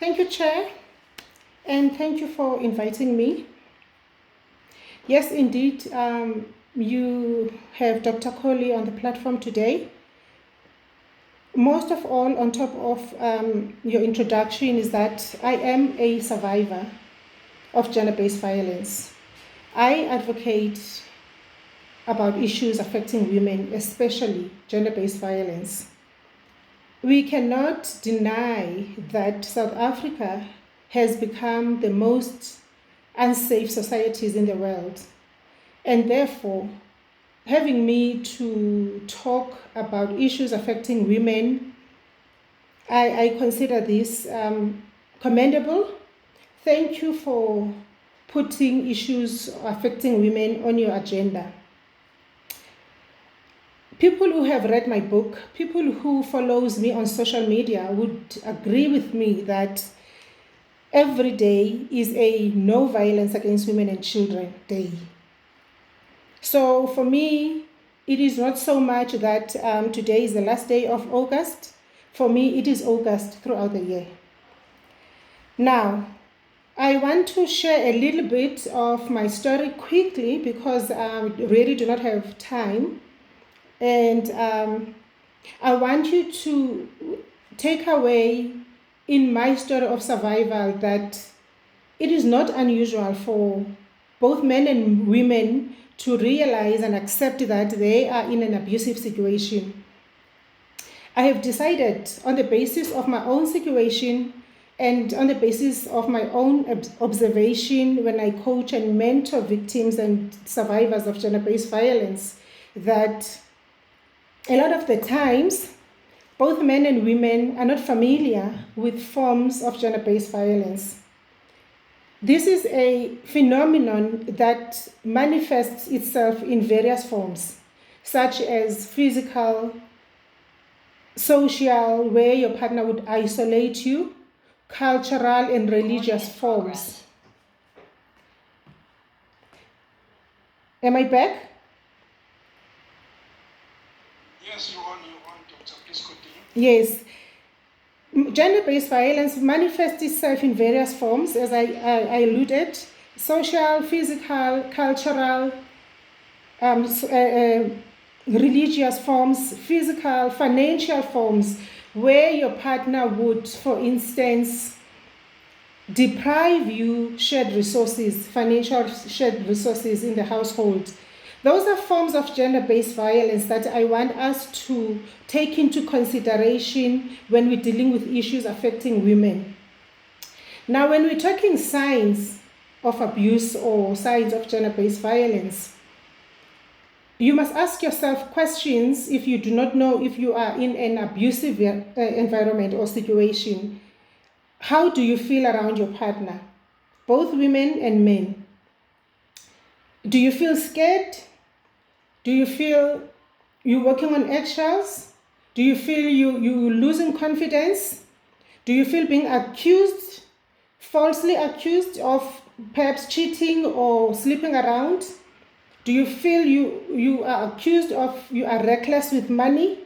Thank you, Chair, and thank you for inviting me. Yes, indeed, you have Dr. Coley on the platform today. Most of all, on top of your introduction, is that I am a survivor of gender-based violence. I advocate about issues affecting women, especially gender-based violence. We cannot deny that South Africa has become the most unsafe societies in the world. And therefore, having me to talk about issues affecting women, I consider this commendable. Thank you for putting issues affecting women on your agenda. People who have read my book, people who follows me on social media would agree with me that every day is a no violence against women and children day. So for me, it is not so much that today is the last day of August. For me, it is August throughout the year. Now, I want to share a little bit of my story quickly because I really do not have time. And I want you to take away in my story of survival that it is not unusual for both men and women to realize and accept that they are in an abusive situation. I have decided on the basis of my own situation and on the basis of my own observation when I coach and mentor victims and survivors of gender-based violence that a lot of the times, both men and women are not familiar with forms of gender-based violence. This is a phenomenon that manifests itself in various forms, such as physical, social, where your partner would isolate you, cultural and religious forms. Am I back? Yes, you're on, Doctor. Please continue. Yes. Gender-based violence manifests itself in various forms, as I alluded: social, physical, cultural, religious forms, physical, financial forms, where your partner would, for instance, deprive you shared resources, financial shared resources in the household. Those are forms of gender-based violence that I want us to take into consideration when we're dealing with issues affecting women. Now, when we're talking signs of abuse or signs of gender-based violence, you must ask yourself questions if you do not know if you are in an abusive environment or situation. How do you feel around your partner, both women and men? Do you feel scared? Do you feel you're walking on eggshells? Do you feel you're losing confidence? Do you feel being accused, falsely accused of perhaps cheating or sleeping around? Do you feel you are accused of you are reckless with money?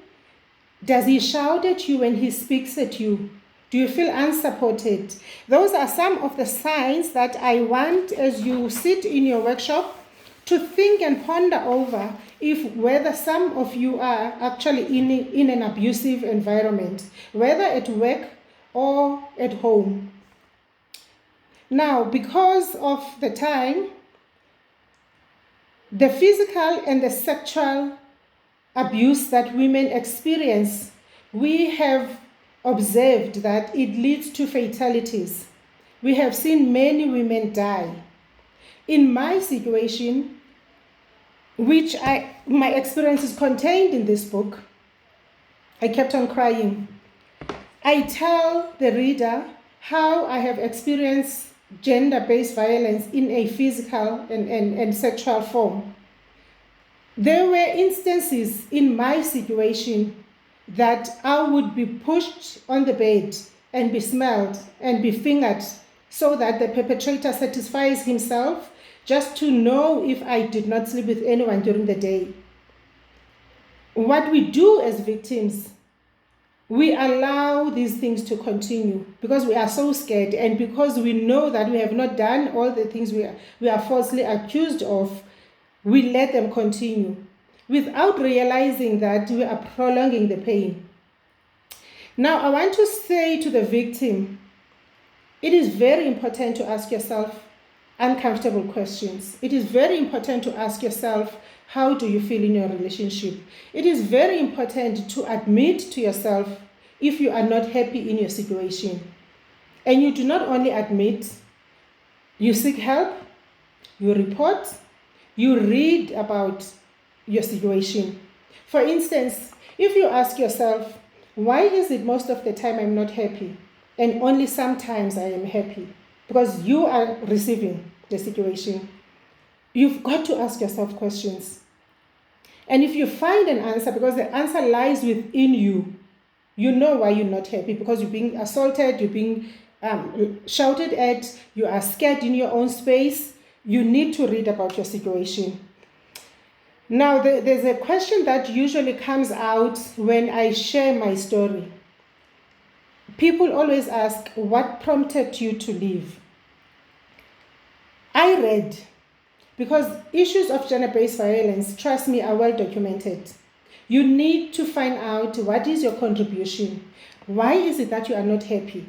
Does he shout at you when he speaks at you? Do you feel unsupported? Those are some of the signs that I want, as you sit in your workshop, to think and ponder over whether some of you are actually in an abusive environment, whether at work or at home. Now, because of the time, the physical and the sexual abuse that women experience, we have observed that it leads to fatalities. We have seen many women die. In my situation, which my experience is contained in this book, I kept on crying. I tell the reader how I have experienced gender-based violence in a physical and sexual form. There were instances in my situation that I would be pushed on the bed and be smelled and be fingered so that the perpetrator satisfies himself just to know if I did not sleep with anyone during the day. What we do as victims, we allow these things to continue because we are so scared, and because we know that we have not done all the things we are falsely accused of. We let them continue without realizing that we are prolonging the pain. Now, I want to say to the victim, it is very important to ask yourself uncomfortable questions. It is very important to ask yourself, how do you feel in your relationship? It is very important to admit to yourself if you are not happy in your situation. And you do not only admit, you seek help, you report, you read about your situation. For instance, if you ask yourself, why is it most of the time I'm not happy and only sometimes I am happy? Because you are receiving the situation. You've got to ask yourself questions. And if you find an answer, because the answer lies within you, you know why you're not happy, because you're being assaulted, you're being shouted at, you are scared in your own space. You need to read about your situation. Now, there's a question that usually comes out when I share my story. People always ask, what prompted you to leave? I read, because issues of gender-based violence, trust me, are well documented. You need to find out what is your contribution. Why is it that you are not happy?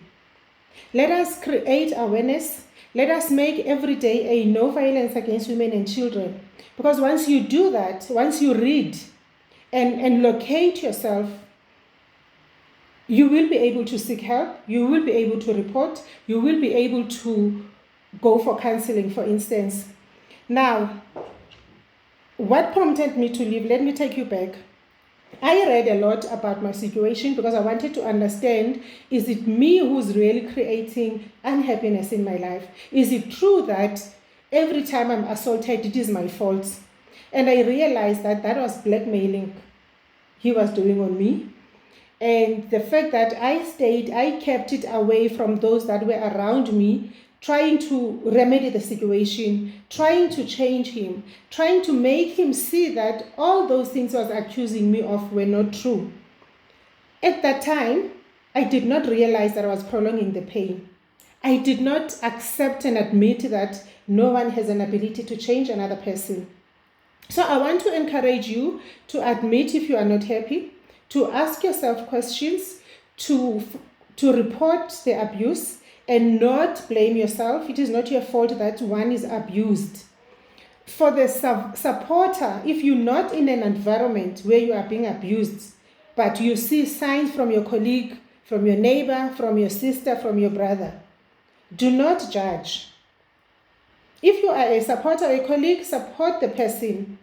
Let us create awareness. Let us make every day a no violence against women and children. Because once you do that, once you read and locate yourself, you will be able to seek help, you will be able to report, you will be able to go for counseling, for instance. Now, what prompted me to leave? Let me take you back. I read a lot about my situation because I wanted to understand, is it me who's really creating unhappiness in my life? Is it true that every time I'm assaulted, it is my fault? And I realized that that was blackmailing he was doing on me. And the fact that I kept it away from those that were around me, trying to remedy the situation, trying to change him, trying to make him see that all those things he was accusing me of were not true. At that time, I did not realize that I was prolonging the pain. I did not accept and admit that no one has an ability to change another person. So I want to encourage you to admit if you are not happy, to ask yourself questions, to report the abuse, and not blame yourself. It is not your fault that one is abused. For the supporter, if you're not in an environment where you are being abused, but you see signs from your colleague, from your neighbor, from your sister, from your brother, do not judge. If you are a supporter or a colleague, support the person.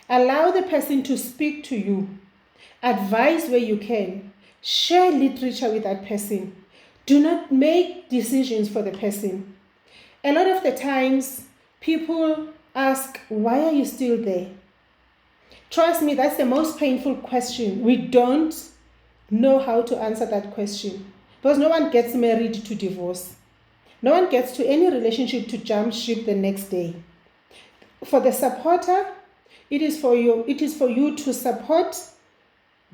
Allow the person to speak to you. Advise where you can. Share literature with that person. Do not make decisions for the person. A lot of the times, people ask, why are you still there? Trust me, that's the most painful question. We don't know how to answer that question because no one gets married to divorce. No one gets to any relationship to jump ship the next day. For the supporter, it is for you to support,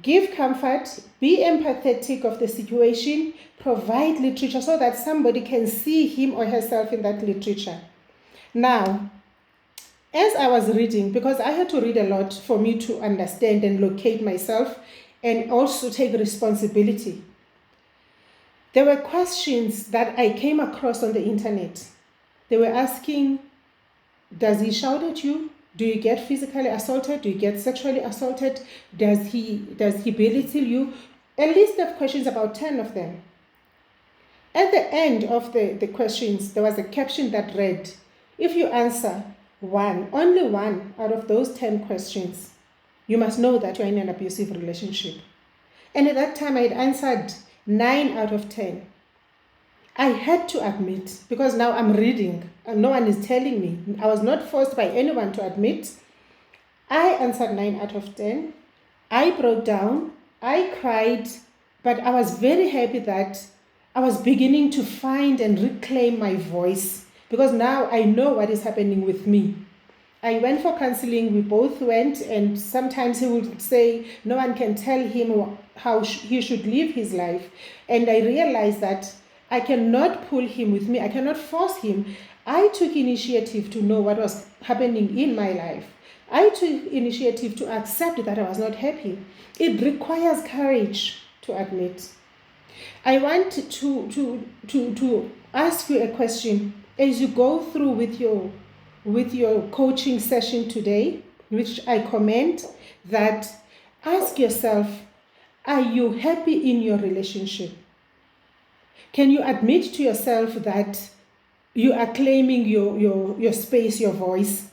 give comfort, be empathetic of the situation, provide literature so that somebody can see him or herself in that literature. Now, as I was reading, because I had to read a lot for me to understand and locate myself and also take responsibility, there were questions that I came across on the internet. They were asking, does he shout at you? Do you get physically assaulted? Do you get sexually assaulted? Does he belittle you? A list of questions, about 10 of them. At the end of the questions, there was a caption that read, if you answer only one out of those 10 questions, you must know that you're in an abusive relationship. And at that time, I had answered 9 out of 10. I had to admit, because now I'm reading and no one is telling me. I was not forced by anyone to admit. I answered 9 out of 10. I broke down. I cried. But I was very happy that I was beginning to find and reclaim my voice, because now I know what is happening with me. I went for counseling. We both went, and sometimes he would say no one can tell him he should live his life. And I realized that I cannot pull him with me. I cannot force him. I took initiative to know what was happening in my life. I took initiative to accept that I was not happy. It requires courage to admit. I want to ask you a question as you go through with your coaching session today, which I commend, that ask yourself, are you happy in your relationship? Can you admit to yourself that you are claiming your space, your voice?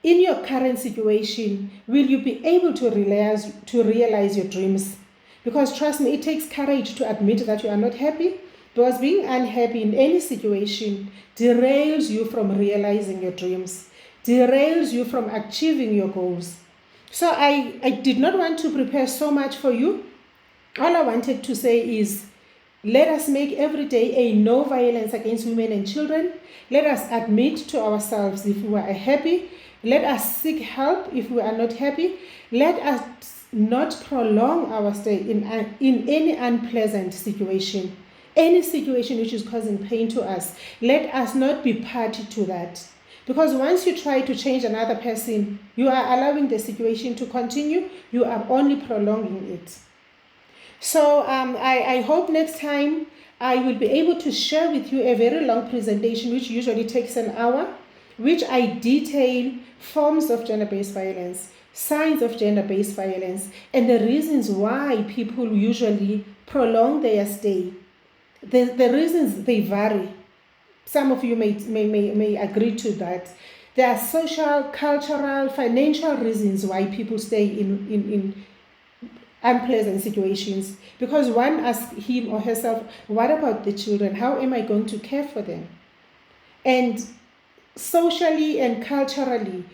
In your current situation, will you be able to realize your dreams? Because trust me, it takes courage to admit that you are not happy, because being unhappy in any situation derails you from realizing your dreams, derails you from achieving your goals. So I did not want to prepare so much for you. All I wanted to say is, let us make every day a no violence against women and children. Let us admit to ourselves if we are happy. Let us seek help if we are not happy. Let us not prolong our stay in any unpleasant situation. Any situation which is causing pain to us, let us not be party to that. Because once you try to change another person, you are allowing the situation to continue. You are only prolonging it. So I hope next time I will be able to share with you a very long presentation, which usually takes an hour, which I detail forms of gender-based violence, signs of gender-based violence, and the reasons why people usually prolong their stay. The reasons, they vary. Some of you may agree to that. There are social, cultural, financial reasons why people stay in unpleasant situations, because one asks him or herself, what about the children? How am I going to care for them? And socially and culturally,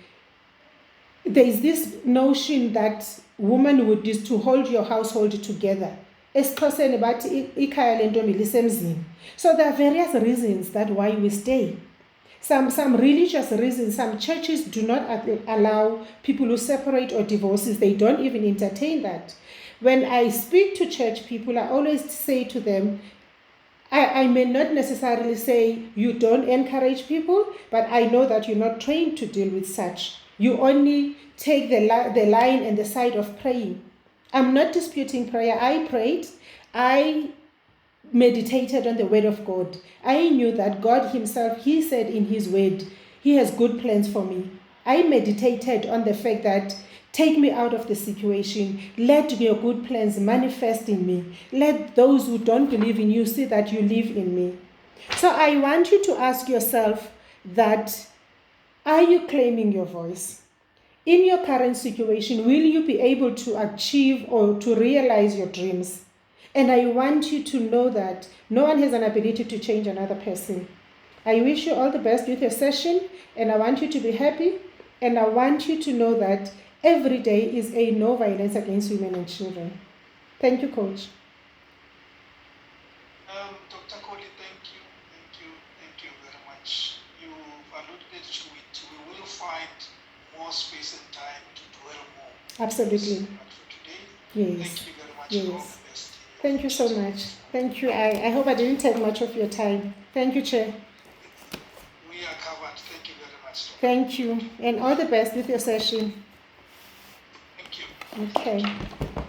there is this notion that womanhood is to hold your household together. So there are various reasons that why we stay. Some religious reasons. Some churches do not allow people who separate or divorces. They don't even entertain that. When I speak to church people, I always say to them, I may not necessarily say you don't encourage people, but I know that you're not trained to deal with such. You only take the line and the side of praying. I'm not disputing prayer. I prayed. I meditated on the word of God. I knew that God himself, he said in his word, he has good plans for me. I meditated on the fact that take me out of the situation. Let your good plans manifest in me. Let those who don't believe in you see that you live in me. So I want you to ask yourself that, are you claiming your voice? In your current situation, will you be able to achieve or to realize your dreams? And I want you to know that no one has an ability to change another person. I wish you all the best with your session, and I want you to be happy, and I want you to know that every day is a no violence against women and children. Thank you, Coach. Dr. Coley, thank you very much. You've alluded to it. We will find more space and time to dwell more. Absolutely. But for today, Yes. thank you very much. Yes. And all the best. Thank you so much. Thank you. I hope I didn't take much of your time. Thank you, Chair. We are covered. Thank you very much. Dr. Thank you. And all the best with your session. Thank you. Okay.